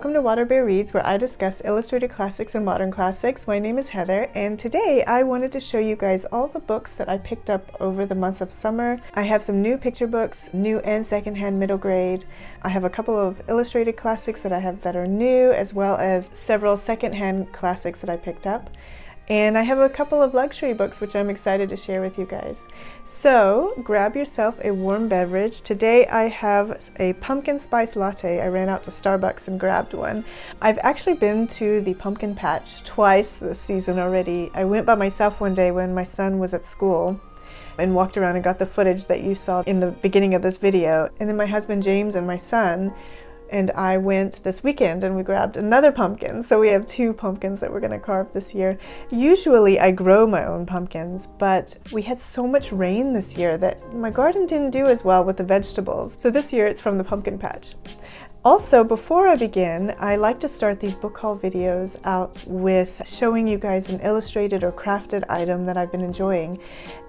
welcome to Water Bear Reads, where I discuss illustrated classics and modern classics. My name is Heather, and today I wanted to show you guys all the books that I picked up over the month of summer. I have some new picture books, new and secondhand middle grade. I have a couple of illustrated classics that I have that are new, as well as several secondhand classics that I picked up. And I have a couple of luxury books which I'm excited to share with you guys. So grab yourself a warm beverage. Today I have a pumpkin spice latte. I ran out to Starbucks and grabbed one. I've actually been to the pumpkin patch twice this season already. I went by myself one day when my son was at school and walked around and got the footage that you saw in the beginning of this video. And then my husband James and my son and I went this weekend and we grabbed another pumpkin. So we have two pumpkins that we're gonna carve this year. Usually I grow my own pumpkins, but we had so much rain this year that my garden didn't do as well with the vegetables. So this year it's from the pumpkin patch. Also, before I begin, I like to start these book haul videos out with showing you guys an illustrated or crafted item that I've been enjoying.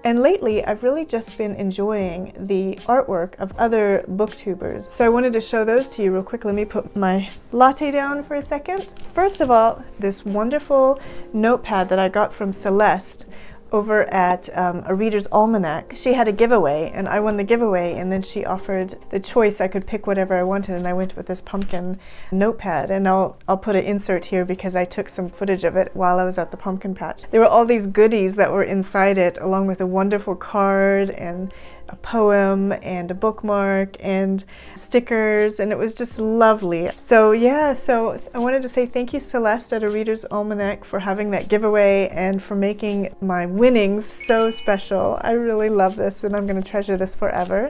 And lately, I've really just been enjoying the artwork of other booktubers. So I wanted to show those to you real quick. Let me put my latte down for a second. First of all, this wonderful notepad that I got from Celeste over at a Reader's Almanac. She had a giveaway and I won the giveaway, and then she offered the choice. I could pick whatever I wanted, and I went with this pumpkin notepad, and I'll put an insert here because I took some footage of it while I was at the pumpkin patch. There were all these goodies that were inside it, along with a wonderful card and a poem and a bookmark and stickers, and it was just lovely. So yeah, so I wanted to say thank you, Celeste at a Reader's Almanac, for having that giveaway and for making my winnings so special. I really love this and I'm going to treasure this forever.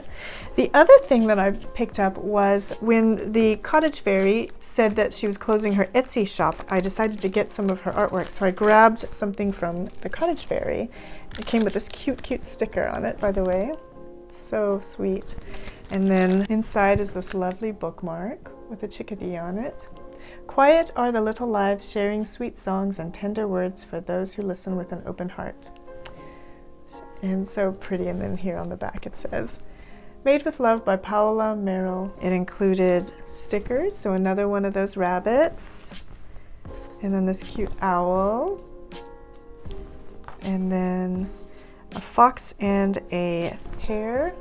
The other thing that I picked up was when the Cottage Fairy said that she was closing her Etsy shop, I decided to get some of her artwork. So I grabbed something from the Cottage Fairy. It came with this cute sticker on it, by the way. So sweet. And then inside is this lovely bookmark with a chickadee on it. Quiet are the little lives, sharing sweet songs and tender words for those who listen with an open heart. And so pretty. And then here on the back it says, made with love by Paola Merrill. It included stickers, so another one of those rabbits, and then this cute owl, and then a fox and a hare,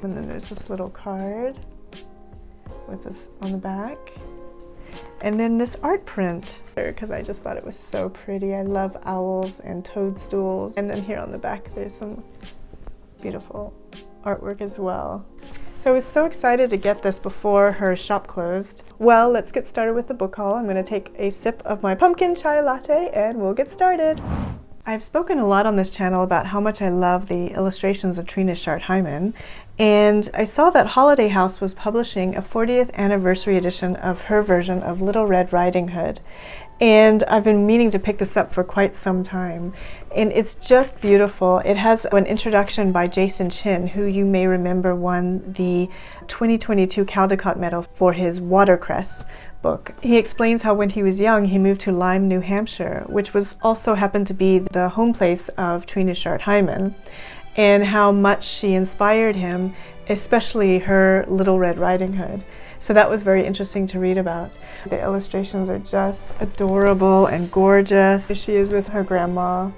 and then there's this little card with this on the back, and then this art print because I just thought it was so pretty. I love owls and toadstools. And then here on the back there's some beautiful artwork as well. So I was so excited to get this before her shop closed. Well, let's get started with the book haul. I'm going to take a sip of my pumpkin chai latte and we'll get started. I've spoken a lot on this channel about how much I love the illustrations of Trina Sharp-Hyman, and I saw that Holiday House was publishing a 40th anniversary edition of her version of Little Red Riding Hood. And I've been meaning to pick this up for quite some time. And it's just beautiful. It has an introduction by Jason Chin, who you may remember won the 2022 Caldecott Medal for his Watercress book. He explains how when he was young, he moved to Lyme, New Hampshire, which was also happened to be the home place of Trina Sharp-Hyman, and how much she inspired him, especially her Little Red Riding Hood. So that was very interesting to read about. The illustrations are just adorable and gorgeous. Here she is with her grandma.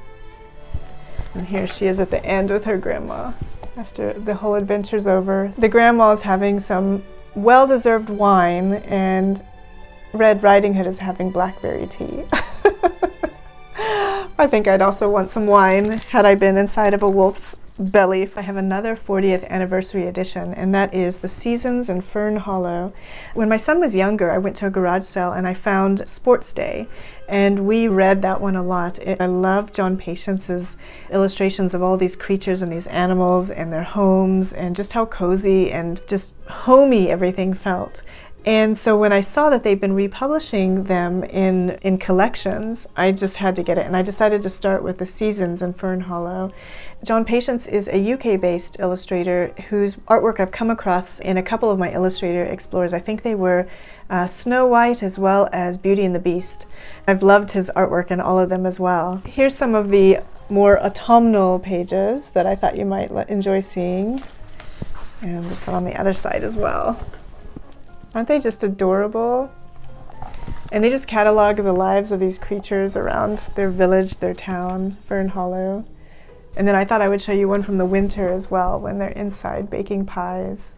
And here she is at the end with her grandma after the whole adventure's over. The grandma is having some well-deserved wine, and Red Riding Hood is having blackberry tea. I think I'd also want some wine had I been inside of a wolf's belly. I have another 40th anniversary edition, and that is The Seasons in Fern Hollow. When my son was younger, I went to a garage sale and I found Sports Day, and we read that one a lot. I love John Patience's illustrations of all these creatures and these animals and their homes, and just how cozy and just homey everything felt. And so when I saw that they've been republishing them in collections, I just had to get it. And I decided to start with The Seasons in Fern Hollow. John Patience is a UK-based illustrator whose artwork I've come across in a couple of my Illustrator Explorers. I think they were Snow White as well as Beauty and the Beast. I've loved his artwork in all of them as well. Here's some of the more autumnal pages that I thought you might enjoy seeing. And this one on the other side as well. Aren't they just adorable? And they just catalog the lives of these creatures around their village, their town, Fern Hollow. And then I thought I would show you one from the winter as well, when they're inside baking pies.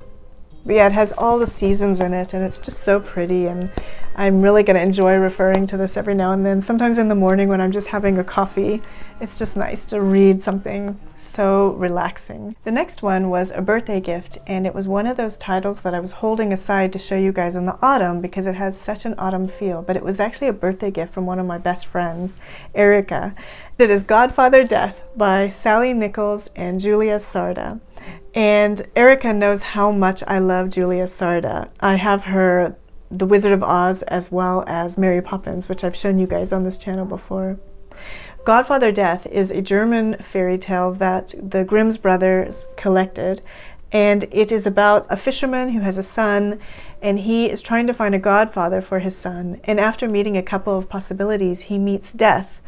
But yeah, it has all the seasons in it, and it's just so pretty, and I'm really going to enjoy referring to this every now and then. Sometimes in the morning when I'm just having a coffee, it's just nice to read something so relaxing. The next one was a birthday gift, and it was one of those titles that I was holding aside to show you guys in the autumn because it had such an autumn feel, but it was actually a birthday gift from one of my best friends, Erica. It is Godfather Death by Sally Nichols and Julia Sarda. And Erica knows how much I love Julia Sarda. I have her The Wizard of Oz as well as Mary Poppins, which I've shown you guys on this channel before. Godfather Death is a German fairy tale that the Grimm's brothers collected, and it is about a fisherman who has a son, and he is trying to find a godfather for his son. And after meeting a couple of possibilities, he meets death.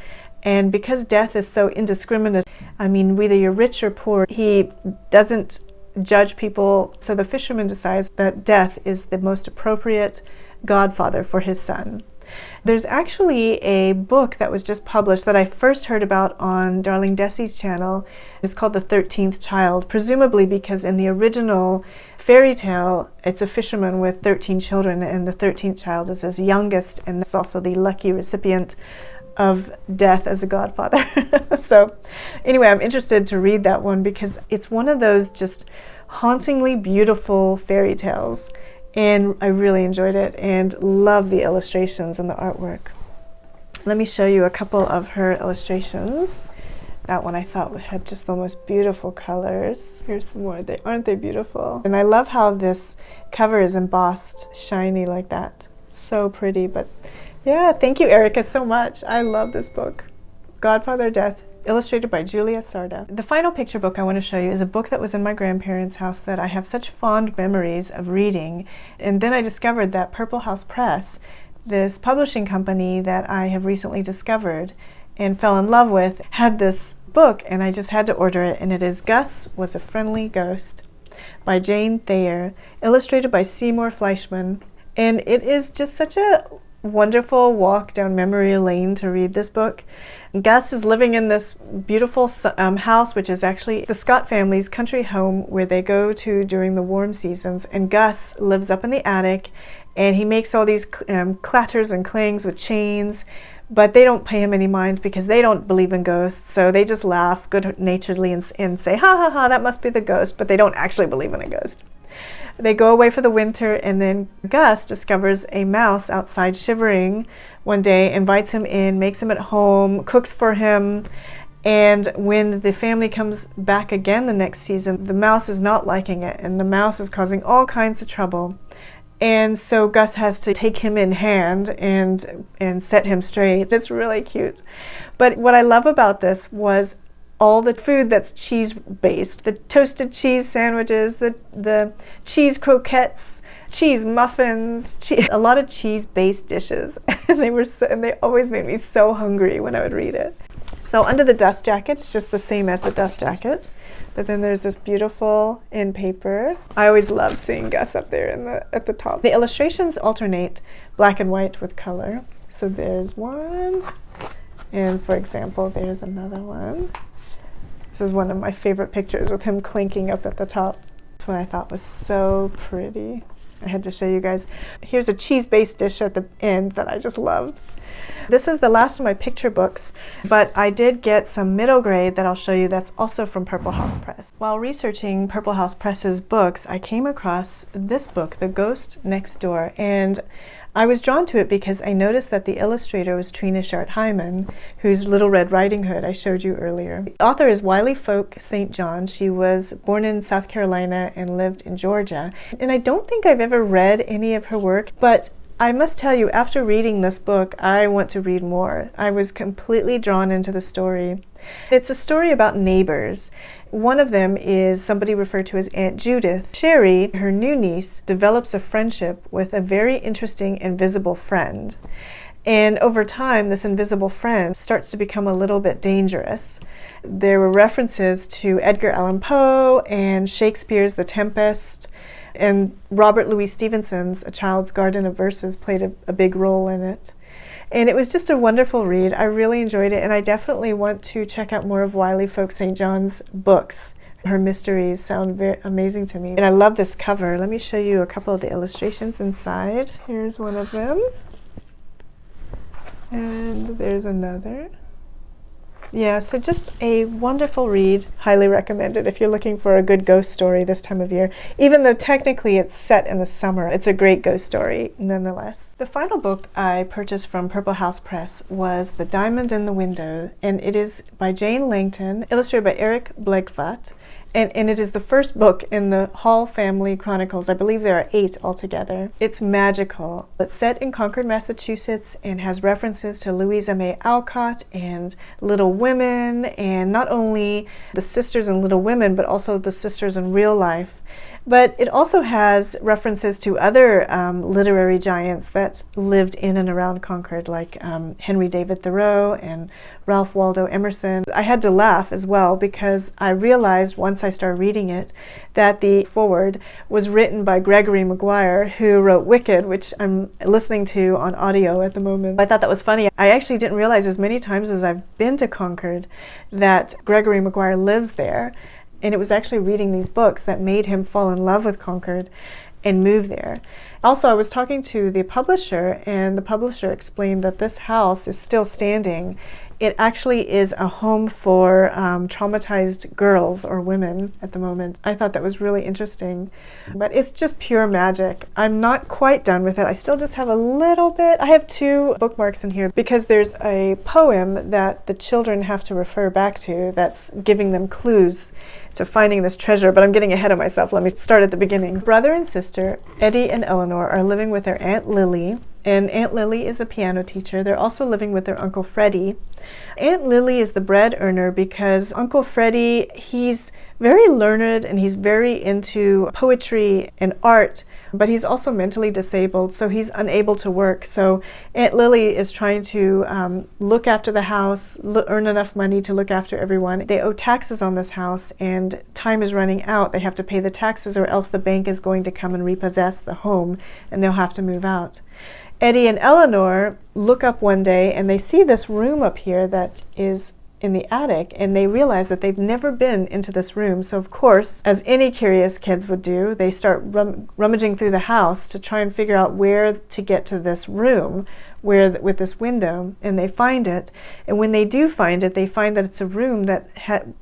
And because death is so indiscriminate, I mean, whether you're rich or poor, he doesn't judge people. So the fisherman decides that death is the most appropriate godfather for his son. There's actually a book that was just published that I first heard about on Darling Desi's channel. It's called The 13th Child, presumably because in the original fairy tale, it's a fisherman with 13 children, and the 13th child is his youngest, and it's also the lucky recipient of death as a godfather. So anyway, I'm interested to read that one because it's one of those just hauntingly beautiful fairy tales, and I really enjoyed it and love the illustrations and the artwork. Let me show you a couple of her illustrations. That one I thought had just the most beautiful colors. Here's some more. Aren't they beautiful? And I love how this cover is embossed shiny like that. So pretty. But yeah, thank you, Erica, so much. I love this book. Godfather Death, illustrated by Julia Sarda. The final picture book I want to show you is a book that was in my grandparents' house that I have such fond memories of reading. And then I discovered that Purple House Press, this publishing company that I have recently discovered and fell in love with, had this book, and I just had to order it. And it is Gus Was a Friendly Ghost by Jane Thayer, illustrated by Seymour Fleischman. And it is just such a wonderful walk down memory lane to read this book. Gus is living in this beautiful house, which is actually the Scott family's country home where they go to during the warm seasons. And Gus lives up in the attic, and he makes all these clatters and clangs with chains, but they don't pay him any mind because they don't believe in ghosts. So they just laugh good-naturedly and say, ha ha ha, that must be the ghost, but they don't actually believe in a ghost. They go away for the winter, and then Gus discovers a mouse outside shivering one day, invites him in, makes him at home, cooks for him, and when the family comes back again the next season, the mouse is not liking it, and the mouse is causing all kinds of trouble. And so Gus has to take him in hand and set him straight. It's really cute. But what I love about this was all the food that's cheese-based. The toasted cheese sandwiches, the cheese croquettes, cheese muffins, a lot of cheese-based dishes. And they always made me so hungry when I would read it. So under the dust jacket, it's just the same as the dust jacket. But then there's this beautiful in paper. I always love seeing Gus up there at the top. The illustrations alternate black and white with color. So there's one, and for example, there's another one. This is one of my favorite pictures with him clinking up at the top. This one I thought was so pretty. I had to show you guys. Here's a cheese-based dish at the end that I just loved. This is the last of my picture books, but I did get some middle grade that I'll show you that's also from Purple House Press. While researching Purple House Press's books, I came across this book, The Ghost Next Door, and I was drawn to it because I noticed that the illustrator was Trina Shart-Hyman, whose Little Red Riding Hood I showed you earlier. The author is Wiley Folk St. John. She was born in South Carolina and lived in Georgia. And I don't think I've ever read any of her work, but I must tell you, after reading this book, I want to read more. I was completely drawn into the story. It's a story about neighbors. One of them is somebody referred to as Aunt Judith. Sherry, her new niece, develops a friendship with a very interesting invisible friend. And over time, this invisible friend starts to become a little bit dangerous. There were references to Edgar Allan Poe and Shakespeare's The Tempest. And Robert Louis Stevenson's A Child's Garden of Verses played a big role in it. And it was just a wonderful read. I really enjoyed it, and I definitely want to check out more of Wiley Folk St. John's books. Her mysteries sound very amazing to me. And I love this cover. Let me show you a couple of the illustrations inside. Here's one of them. And there's another. Yeah, so just a wonderful read. Highly recommended if you're looking for a good ghost story this time of year. Even though technically it's set in the summer, it's a great ghost story nonetheless. The final book I purchased from Purple House Press was The Diamond in the Window, and it is by Jane Langton, illustrated by Eric Blegvat. And it is the first book in the Hall Family Chronicles. I believe there are 8 altogether. It's magical. It's set in Concord, Massachusetts, and has references to Louisa May Alcott and Little Women, and not only the sisters in Little Women, but also the sisters in real life. But it also has references to other literary giants that lived in and around Concord, like Henry David Thoreau and Ralph Waldo Emerson. I had to laugh as well because I realized once I started reading it that the foreword was written by Gregory Maguire, who wrote Wicked, which I'm listening to on audio at the moment. I thought that was funny. I actually didn't realize as many times as I've been to Concord that Gregory Maguire lives there. And it was actually reading these books that made him fall in love with Concord and move there. Also, I was talking to the publisher, and the publisher explained that this house is still standing. It actually is a home for traumatized girls or women at the moment. I thought that was really interesting. But it's just pure magic. I'm not quite done with it. I still just have a little bit. I have 2 bookmarks in here because there's a poem that the children have to refer back to that's giving them clues to finding this treasure, but I'm getting ahead of myself. Let me start at the beginning. Brother and sister, Eddie and Eleanor, are living with their Aunt Lily, and Aunt Lily is a piano teacher. They're also living with their Uncle Freddie. Aunt Lily is the bread earner because Uncle Freddie, he's very learned and he's very into poetry and art, but he's also mentally disabled, so he's unable to work. So Aunt Lily is trying to look after the house, earn enough money to look after everyone. They owe taxes on this house, and time is running out. They have to pay the taxes, or else the bank is going to come and repossess the home, and they'll have to move out. Eddie and Eleanor look up one day, and they see this room up here that is in the attic, and they realize that they've never been into this room. So of course, as any curious kids would do, they start rummaging through the house to try and figure out where to get to this room with this window, and they find it. And when they do find it, they find that it's a room that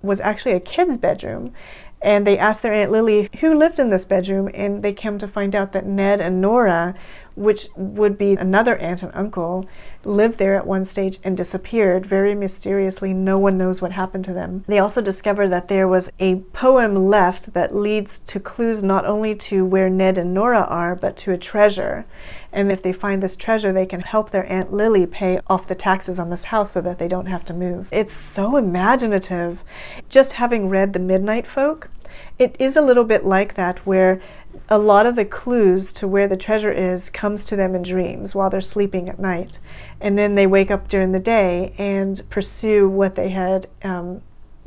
was actually a kid's bedroom. And they ask their Aunt Lily who lived in this bedroom, and they come to find out that Ned and Nora, which would be another aunt and uncle, lived there at one stage and disappeared very mysteriously. No one knows what happened to them. They also discover that there was a poem left that leads to clues not only to where Ned and Nora are, but to a treasure. And if they find this treasure, they can help their Aunt Lily pay off the taxes on this house so that they don't have to move. It's so imaginative. Just having read The Midnight Folk, it is a little bit like that, where a lot of the clues to where the treasure is comes to them in dreams while they're sleeping at night. And then they wake up during the day and pursue what they had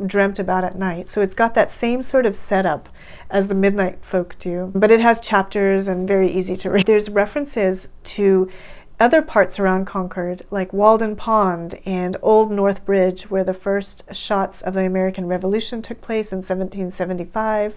dreamt about at night. So it's got that same sort of setup as The Midnight Folk do, but it has chapters and very easy to read. There's references to other parts around Concord, like Walden Pond and Old North Bridge, where the first shots of the American Revolution took place in 1775.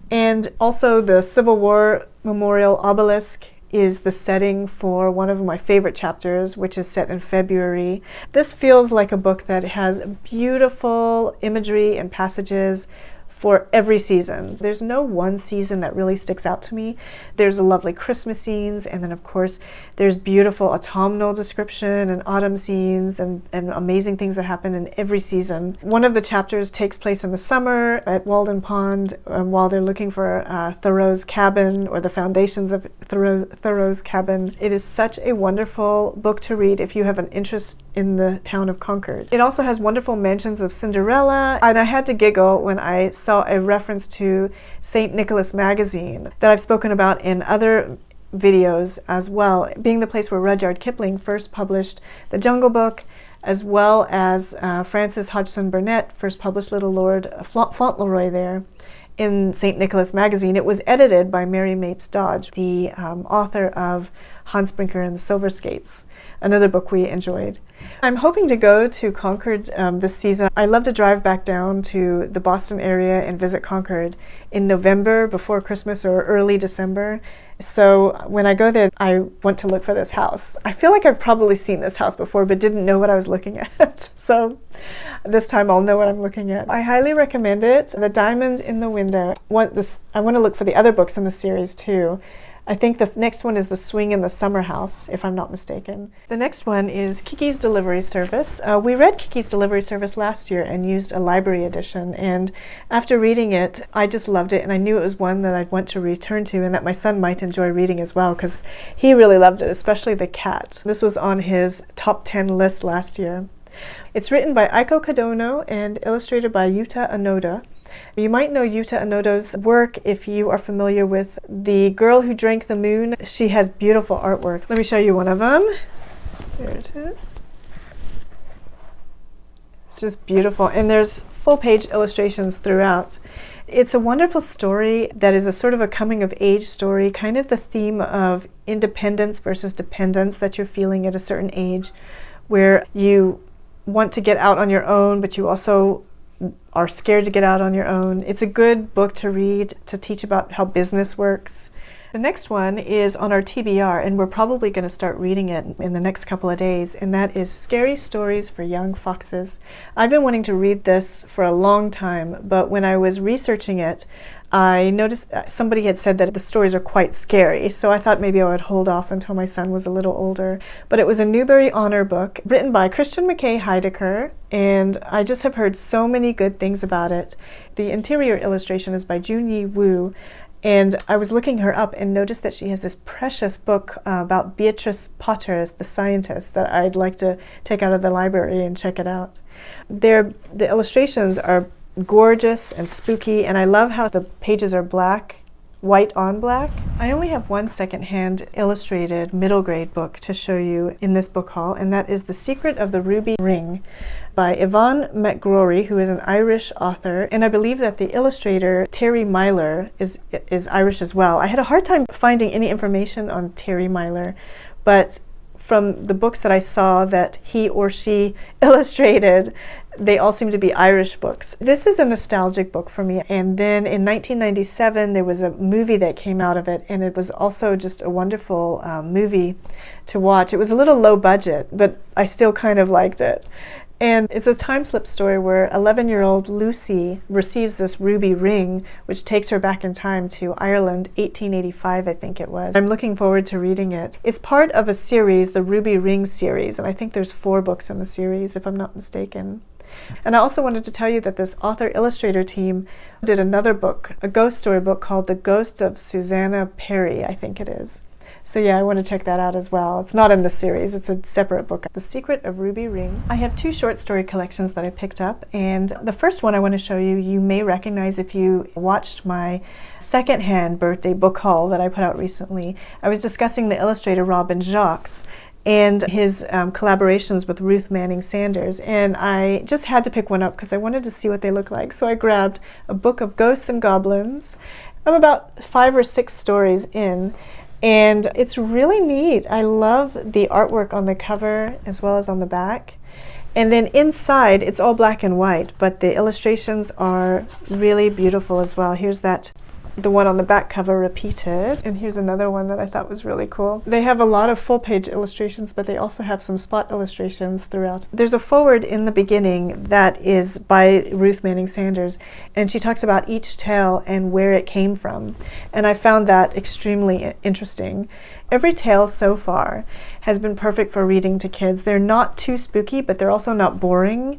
And also the Civil War Memorial Obelisk is the setting for one of my favorite chapters, which is set in February. This feels like a book that has beautiful imagery and passages for every season. There's no one season that really sticks out to me. There's lovely Christmas scenes, and then of course there's beautiful autumnal description and autumn scenes and amazing things that happen in every season. One of the chapters takes place in the summer at Walden Pond while they're looking for Thoreau's cabin, or the foundations of Thoreau's cabin. It is such a wonderful book to read if you have an interest in the town of Concord. It also has wonderful mentions of Cinderella, and I had to giggle when I saw a reference to St. Nicholas Magazine that I've spoken about in other videos as well, being the place where Rudyard Kipling first published The Jungle Book, as well as Frances Hodgson Burnett first published Little Lord Fauntleroy there. in St. Nicholas Magazine. It was edited by Mary Mapes Dodge, the author of Hans Brinker and the Silver Skates, another book we enjoyed. I'm hoping to go to Concord this season. I love to drive back down to the Boston area and visit Concord in November before Christmas or early December. So when I go there, I want to look for this house. I feel like I've probably seen this house before, but didn't know what I was looking at. So this time I'll know what I'm looking at. I highly recommend it. The Diamond in the Window. I want to look for the other books in the series too. I think the next one is The Swing in the Summer House, if I'm not mistaken. The next one is Kiki's Delivery Service. We read Kiki's Delivery Service last year and used a library edition, and after reading it, I just loved it, and I knew it was one that I'd want to return to and that my son might enjoy reading as well, because he really loved it, especially the cat. This was on his top 10 list last year. It's written by Aiko Kadono and illustrated by Yuta Onoda. You might know Yuta Onoda's work if you are familiar with The Girl Who Drank the Moon. She has beautiful artwork. Let me show you one of them. There it is. It's just beautiful, and there's full-page illustrations throughout. It's a wonderful story that is a sort of a coming-of-age story, kind of the theme of independence versus dependence that you're feeling at a certain age, where you want to get out on your own, but you also are scared to get out on your own. It's a good book to read to teach about how business works. The next one is on our TBR, and we're probably going to start reading it in the next couple of days, and that is Scary Stories for Young Foxes. I've been wanting to read this for a long time, but when I was researching it, I noticed somebody had said that the stories are quite scary, so I thought maybe I would hold off until my son was a little older. But it was a Newbery Honor book written by Christian McKay Heidecker, and I just have heard so many good things about it. The interior illustration is by Junyi Wu, and I was looking her up and noticed that she has this precious book about Beatrice Potter, the scientist, that I'd like to take out of the library and check it out. The illustrations are gorgeous and spooky, and I love how the pages are black, white on black. I only have one secondhand illustrated middle grade book to show you in this book haul, and that is The Secret of the Ruby Ring by Yvonne McGrory, who is an Irish author, and I believe that the illustrator Terry Myler is Irish as well. I had a hard time finding any information on Terry Myler, but from the books that I saw that he or she illustrated, they all seem to be Irish books. This is a nostalgic book for me, and then in 1997 there was a movie that came out of it, and it was also just a wonderful movie to watch. It was a little low budget, but I still kind of liked it. And it's a time slip story where 11-year-old Lucy receives this ruby ring, which takes her back in time to Ireland, 1885, I think it was. I'm looking forward to reading it. It's part of a series, the Ruby Ring series, and I think there's 4 books in the series, if I'm not mistaken. And I also wanted to tell you that this author-illustrator team did another book, a ghost story book called The Ghost of Susanna Perry, I think it is. So yeah, I want to check that out as well. It's not in the series, it's a separate book. The Secret of Ruby Ring. I have 2 short story collections that I picked up, and the first one I want to show you, you may recognize if you watched my secondhand birthday book haul that I put out recently. I was discussing the illustrator Robin Jacques and his collaborations with Ruth Manning Sanders, and I just had to pick one up because I wanted to see what they look like. So I grabbed a book of ghosts and goblins. I'm about 5 or 6 stories in, and it's really neat. I love the artwork on the cover as well as on the back. And then inside, it's all black and white, but the illustrations are really beautiful as well. Here's the one on the back cover repeated, and here's another one that I thought was really cool. They have a lot of full-page illustrations, but they also have some spot illustrations throughout. There's a foreword in the beginning that is by Ruth Manning Sanders, and she talks about each tale and where it came from, and I found that extremely interesting. Every tale so far has been perfect for reading to kids. They're not too spooky, but they're also not boring.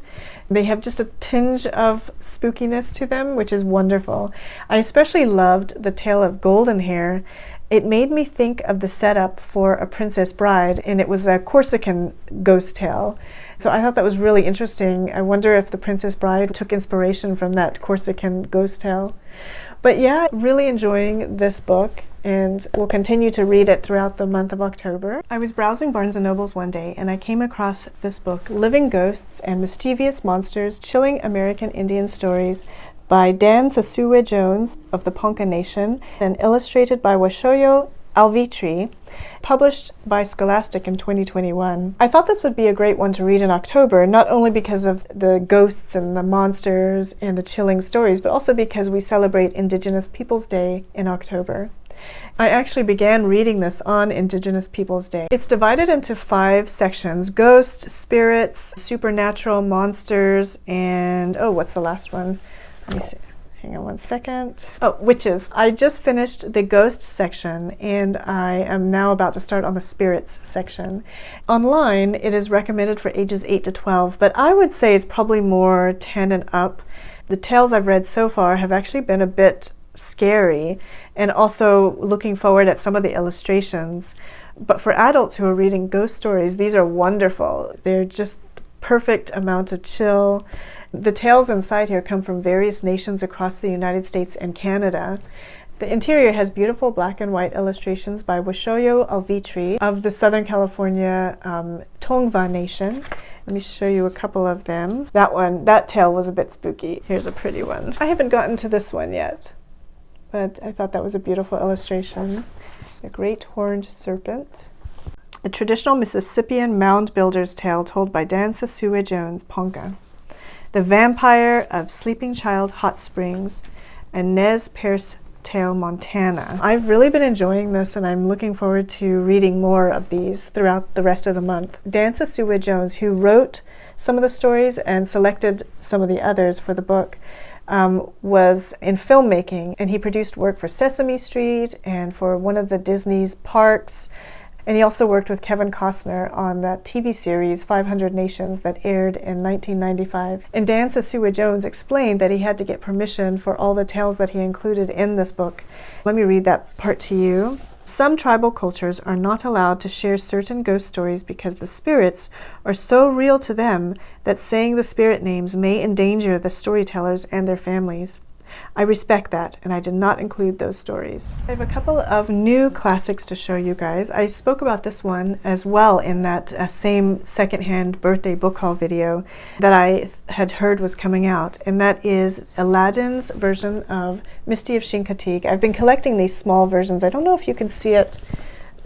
They have just a tinge of spookiness to them, which is wonderful. I especially loved the tale of Golden Hair. It made me think of the setup for A Princess Bride, and it was a Corsican ghost tale. So I thought that was really interesting. I wonder if The Princess Bride took inspiration from that Corsican ghost tale. But yeah, really enjoying this book, and we'll continue to read it throughout the month of October. I was browsing Barnes & Noble's one day, and I came across this book, Living Ghosts and Mischievous Monsters, Chilling American Indian Stories by Dan Sasue-Jones of the Ponca Nation and illustrated by Washoyo Alvitri, published by Scholastic in 2021. I thought this would be a great one to read in October, not only because of the ghosts and the monsters and the chilling stories, but also because we celebrate Indigenous Peoples Day in October. I actually began reading this on Indigenous Peoples Day. It's divided into 5 sections: ghosts, spirits, supernatural, monsters, and what's the last one? Let me see. Hang on one second. Oh, witches. I just finished the ghost section and I am now about to start on the spirits section. Online, it is recommended for ages 8 to 12, but I would say it's probably more 10 and up. The tales I've read so far have actually been a bit scary, and also looking forward at some of the illustrations. But for adults who are reading ghost stories, these are wonderful. They're just perfect amount of chill. The tales inside here come from various nations across the United States and Canada. The interior has beautiful black and white illustrations by Washoyo Alvitri of the Southern California Tongva Nation. Let me show you a couple of them. That tale was a bit spooky. Here's a pretty one. I haven't gotten to this one yet, but I thought that was a beautiful illustration. The Great Horned Serpent. A traditional Mississippian mound builder's tale told by Dan Sasue-Jones, Ponca. The Vampire of Sleeping Child Hot Springs, a Nez Perce tale, Montana. I've really been enjoying this and I'm looking forward to reading more of these throughout the rest of the month. Dan Sasue-Jones, who wrote some of the stories and selected some of the others for the book, was in filmmaking, and he produced work for Sesame Street and for one of the Disney's parks. And he also worked with Kevin Costner on that TV series 500 Nations that aired in 1995. And Dan Sasue-Jones explained that he had to get permission for all the tales that he included in this book. Let me read that part to you. Some tribal cultures are not allowed to share certain ghost stories because the spirits are so real to them that saying the spirit names may endanger the storytellers and their families. I respect that, and I did not include those stories. I have a couple of new classics to show you guys. I spoke about this one as well in that same secondhand birthday book haul video that I had heard was coming out, and that is Aladdin's version of Misty of Chincoteague. I've been collecting these small versions. I don't know if you can see it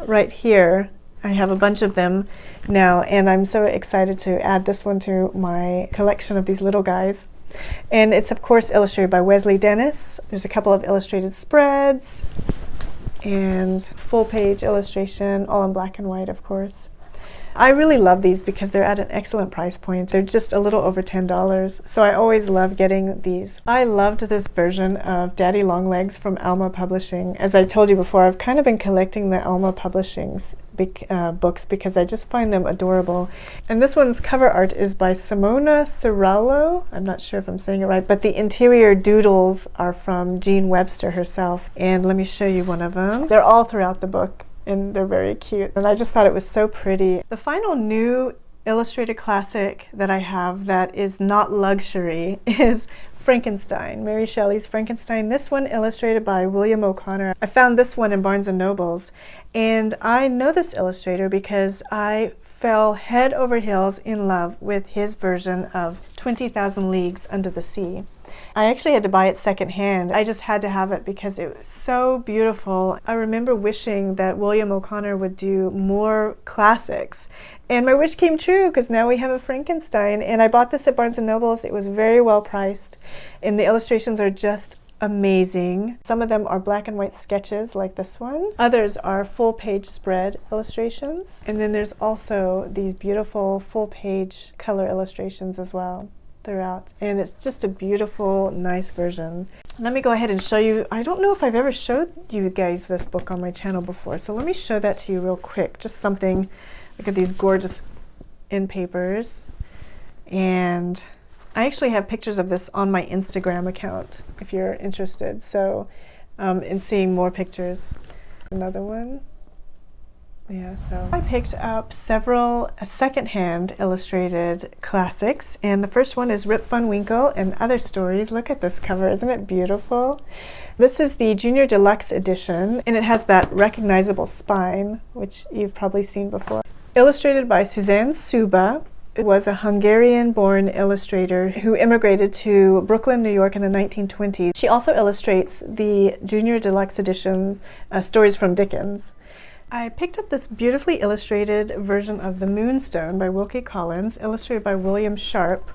right here. I have a bunch of them now, and I'm so excited to add this one to my collection of these little guys. And it's of course illustrated by Wesley Dennis. There's a couple of illustrated spreads and full page illustration, all in black and white of course. I really love these because they're at an excellent price point. They're just a little over $10, so I always love getting these. I loved this version of Daddy Longlegs from Alma Publishing. As I told you before, I've kind of been collecting the Alma Publishing's books because I just find them adorable. And this one's cover art is by Simona Cirallo. I'm not sure if I'm saying it right, but the interior doodles are from Jean Webster herself. And let me show you one of them. They're all throughout the book and they're very cute. And I just thought it was so pretty. The final new illustrated classic that I have that is not luxury is Frankenstein, Mary Shelley's Frankenstein. This one illustrated by William O'Connor. I found this one in Barnes & Noble's, and I know this illustrator because I fell head over heels in love with his version of 20,000 Leagues Under the Sea. I actually had to buy it secondhand. I just had to have it because it was so beautiful. I remember wishing that William O'Connor would do more classics. And my wish came true because now we have a Frankenstein. And I bought this at Barnes & Noble's. It was very well priced. And the illustrations are just amazing. Some of them are black and white sketches like this one. Others are full page spread illustrations. And then there's also these beautiful full page color illustrations as well throughout, and it's just a beautiful, nice version. Let me go ahead and show you. I don't know if I've ever showed you guys this book on my channel before, so let me show that to you real quick. Just something. Look at these gorgeous end papers, and I actually have pictures of this on my Instagram account if you're interested, so in seeing more pictures. Another one. Yeah, so I picked up several secondhand illustrated classics, and the first one is Rip Van Winkle and Other Stories. Look at this cover, isn't it beautiful? This is the Junior Deluxe edition, and it has that recognizable spine, which you've probably seen before. Illustrated by Suzanne Suba, was a Hungarian-born illustrator who immigrated to Brooklyn, New York in the 1920s. She also illustrates the Junior Deluxe Edition stories from Dickens. I picked up this beautifully illustrated version of The Moonstone by Wilkie Collins, illustrated by William Sharp,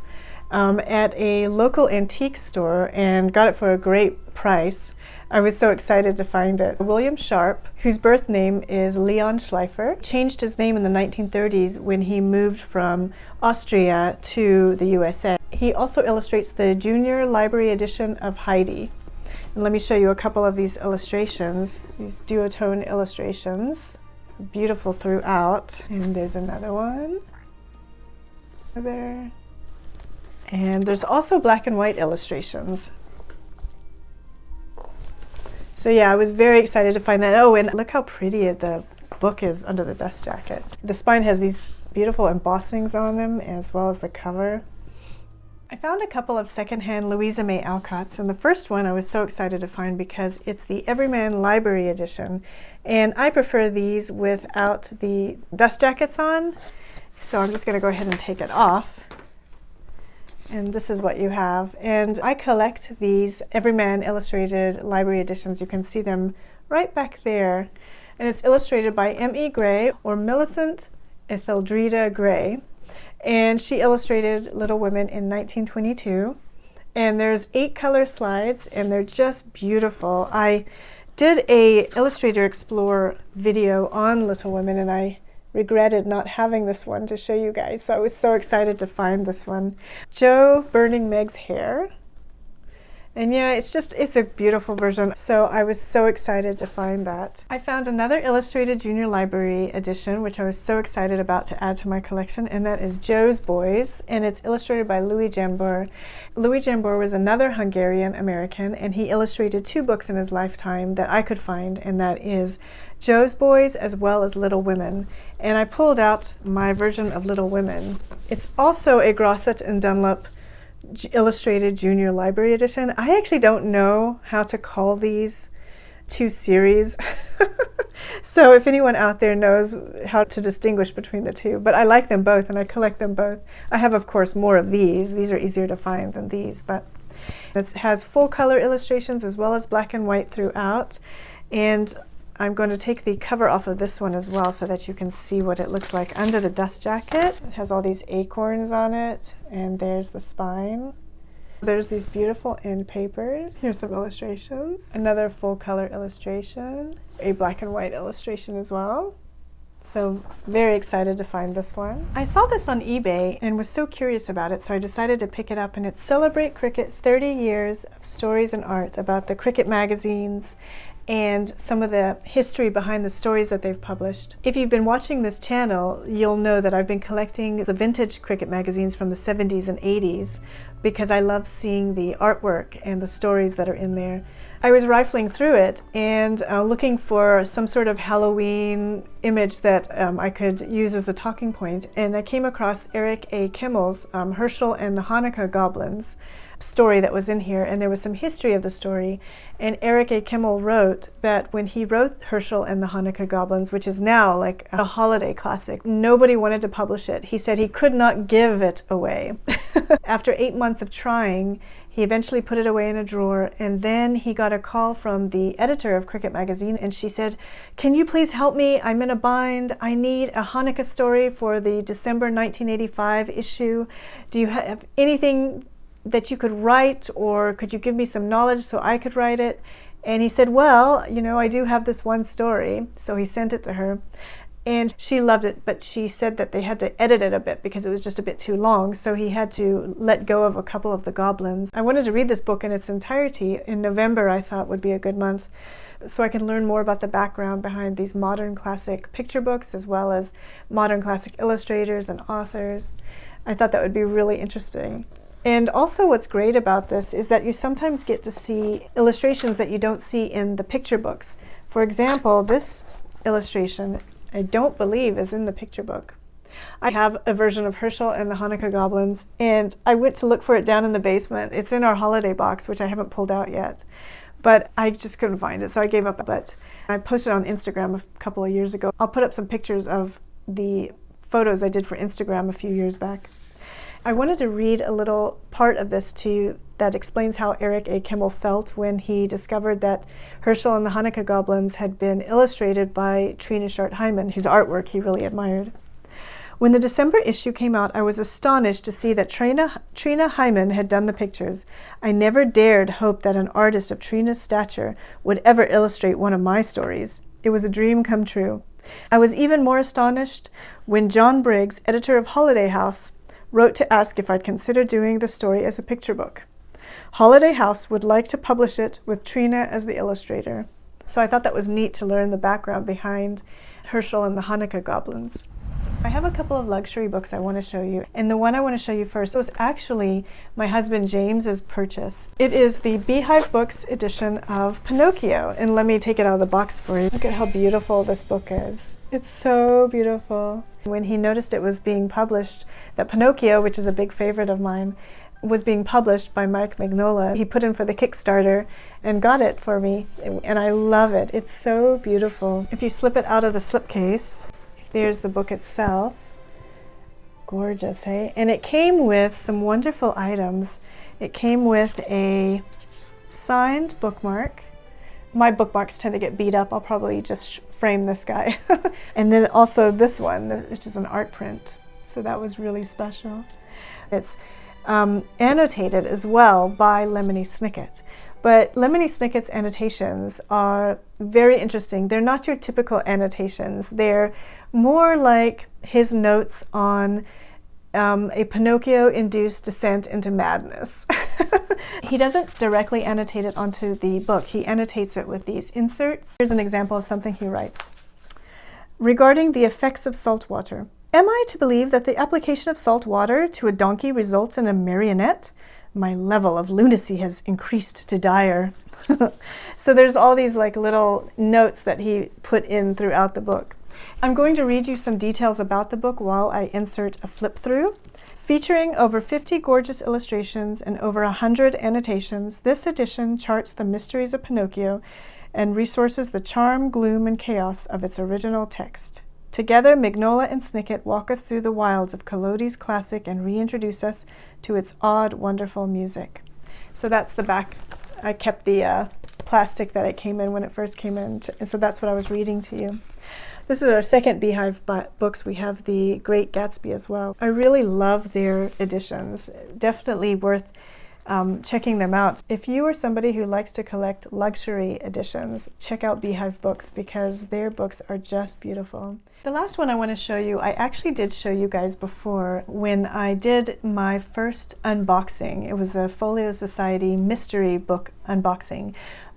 at a local antique store and got it for a great price. I was so excited to find it. William Sharp, whose birth name is Leon Schleifer, changed his name in the 1930s when he moved from Austria to the USA. He also illustrates the Junior Library edition of Heidi. And let me show you a couple of these illustrations, these duotone illustrations. Beautiful throughout. And there's another one. There. And there's also black and white illustrations. So yeah, I was very excited to find that. Oh, and look how pretty the book is under the dust jacket. The spine has these beautiful embossings on them, as well as the cover. I found a couple of secondhand Louisa May Alcotts, and the first one I was so excited to find because it's the Everyman Library edition, and I prefer these without the dust jackets on, so I'm just going to go ahead and take it off. And this is what you have. And I collect these Everyman Illustrated Library editions. You can see them right back there. And it's illustrated by M.E. Gray, or Millicent Etheldreda Gray. And she illustrated Little Women in 1922. And there's 8 color slides, and they're just beautiful. I did a Illustrator Explore video on Little Women, and I regretted not having this one to show you guys, so I was so excited to find this one. Joe burning Meg's hair, and yeah, it's a beautiful version, so I was so excited to find that. I found another illustrated Junior Library edition, which I was so excited about to add to my collection, and that is Joe's Boys, and it's illustrated by Louis Jambor. Louis Jambor was another Hungarian American, and he illustrated 2 books in his lifetime that I could find, and that is Joe's Boys as well as Little Women. And I pulled out my version of Little Women. It's also a Grosset and Dunlop Illustrated Junior Library edition. I actually don't know how to call these 2 series. So if anyone out there knows how to distinguish between the 2, but I like them both and I collect them both. I have, of course, more of these. These are easier to find than these, but it has full color illustrations as well as black and white throughout. And I'm going to take the cover off of this one as well so that you can see what it looks like under the dust jacket. It has all these acorns on it, and there's the spine. There's these beautiful end papers. Here's some illustrations. Another full color illustration. A black and white illustration as well. So very excited to find this one. I saw this on eBay and was so curious about it, so I decided to pick it up, and it's Celebrate Cricket 30 Years of Stories and Art, about the cricket magazines and some of the history behind the stories that they've published. If you've been watching this channel, you'll know that I've been collecting the vintage cricket magazines from the 70s and 80s because I love seeing the artwork and the stories that are in there. I was rifling through it and looking for some sort of Halloween image that I could use as a talking point, and I came across Eric A. Kimmel's Herschel and the Hanukkah Goblins story that was in here, and there was some history of the story. And Eric A. Kimmel wrote that when he wrote Herschel and the Hanukkah Goblins, which is now like a holiday classic, nobody wanted to publish it. He said he could not give it away. After 8 months of trying, he eventually put it away in a drawer, and then he got a call from the editor of Cricket Magazine, and she said, "Can you please help me? I'm in a bind. I need a Hanukkah story for the December 1985 issue. Do you have anything that you could write, or could you give me some knowledge so I could write it?" And he said, "Well, you know, I do have this one story." So he sent it to her, and she loved it, but she said that they had to edit it a bit because it was just a bit too long, so he had to let go of a couple of the goblins. I wanted to read this book in its entirety. In November, I thought would be a good month, so I can learn more about the background behind these modern classic picture books as well as modern classic illustrators and authors. I thought that would be really interesting. And also what's great about this is that you sometimes get to see illustrations that you don't see in the picture books. For example, this illustration I don't believe is in the picture book. I have a version of Herschel and the Hanukkah Goblins, and I went to look for it down in the basement. It's in our holiday box, which I haven't pulled out yet, but I just couldn't find it, so I gave up. But I posted on Instagram a couple of years ago. I'll put up some pictures of the photos I did for Instagram a few years back. I wanted to read a little part of this to you that explains how Eric A. Kimmel felt when he discovered that Herschel and the Hanukkah Goblins had been illustrated by Trina Shart-Hyman, whose artwork he really admired. When the December issue came out, I was astonished to see that Trina Hyman had done the pictures. I never dared hope that an artist of Trina's stature would ever illustrate one of my stories. It was a dream come true. I was even more astonished when John Briggs, editor of Holiday House, wrote to ask if I'd consider doing the story as a picture book. Holiday House would like to publish it with Trina as the illustrator. So I thought that was neat to learn the background behind Herschel and the Hanukkah Goblins. I have a couple of luxury books I want to show you, and the one I want to show you first was actually my husband James's purchase. It is the Beehive Books edition of Pinocchio, and let me take it out of the box for you. Look at how beautiful this book is. It's so beautiful. When he noticed it was being published, that Pinocchio, which is a big favorite of mine, was being published by Mike Mignola, he put in for the Kickstarter and got it for me, and I love it. It's so beautiful. If you slip it out of the slipcase, there's the book itself. Gorgeous, hey? And it came with some wonderful items. It came with a signed bookmark. My bookmarks tend to get beat up. I'll probably just frame this guy. And then also this one, which is an art print. So that was really special. It's annotated as well by Lemony Snicket. But Lemony Snicket's annotations are very interesting. They're not your typical annotations. They're more like his notes on a Pinocchio-induced descent into madness. He doesn't directly annotate it onto the book. He annotates it with these inserts. Here's an example of something he writes. Regarding the effects of salt water. Am I to believe that the application of salt water to a donkey results in a marionette? My level of lunacy has increased to dire. So there's all these like little notes that he put in throughout the book. I'm going to read you some details about the book while I insert a flip through. Featuring over 50 gorgeous illustrations and over 100 annotations, this edition charts the mysteries of Pinocchio and resources the charm, gloom, and chaos of its original text. Together, Mignola and Snicket walk us through the wilds of Collodi's classic and reintroduce us to its odd, wonderful music. So that's the back. I kept the plastic that it came in when it first came in, and so that's what I was reading to you. This is our second Beehive books. We have the Great Gatsby as well. I really love their editions. Definitely worth checking them out. If you are somebody who likes to collect luxury editions, check out Beehive Books because their books are just beautiful. The last one I want to show you, I actually did show you guys before when I did my first unboxing. It was a Folio Society mystery book unboxing.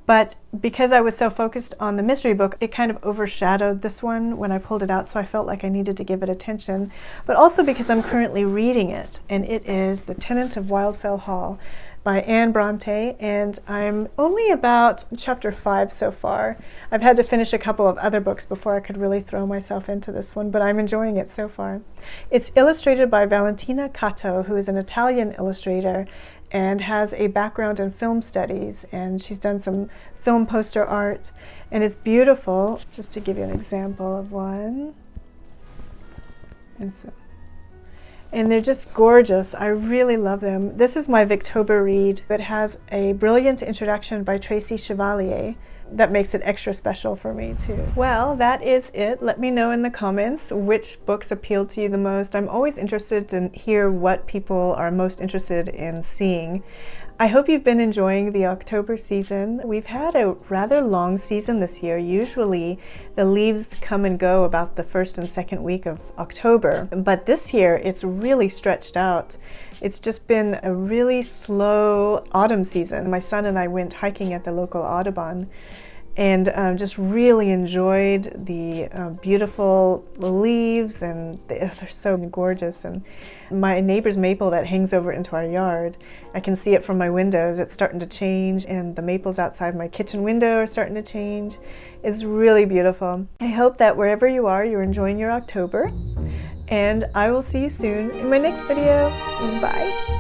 But because I was so focused on the mystery book, it kind of overshadowed this one when I pulled it out, so I felt like I needed to give it attention. But also because I'm currently reading it, and it is The Tenant of Wildfell Hall by Anne Bronte, and I'm only about chapter 5 so far. I've had to finish a couple of other books before I could really throw myself into this one, but I'm enjoying it so far. It's illustrated by Valentina Cato, who is an Italian illustrator, and has a background in film studies, and she's done some film poster art, and it's beautiful. Just to give you an example of one, and they're just gorgeous. I really love them. This is my Victober read. It has a brilliant introduction by Tracy Chevalier that makes it extra special for me too. Well, that is it. Let me know in the comments which books appealed to you the most. I'm always interested to hear what people are most interested in seeing. I hope you've been enjoying the October season. We've had a rather long season this year. Usually the leaves come and go about the first and second week of October, but this year it's really stretched out. It's just been a really slow autumn season. My son and I went hiking at the local Audubon and just really enjoyed the beautiful leaves, and they're so gorgeous. And my neighbor's maple that hangs over into our yard, I can see it from my windows. It's starting to change, and the maples outside my kitchen window are starting to change. It's really beautiful. I hope that wherever you are, you're enjoying your October, and I will see you soon in my next video. Bye.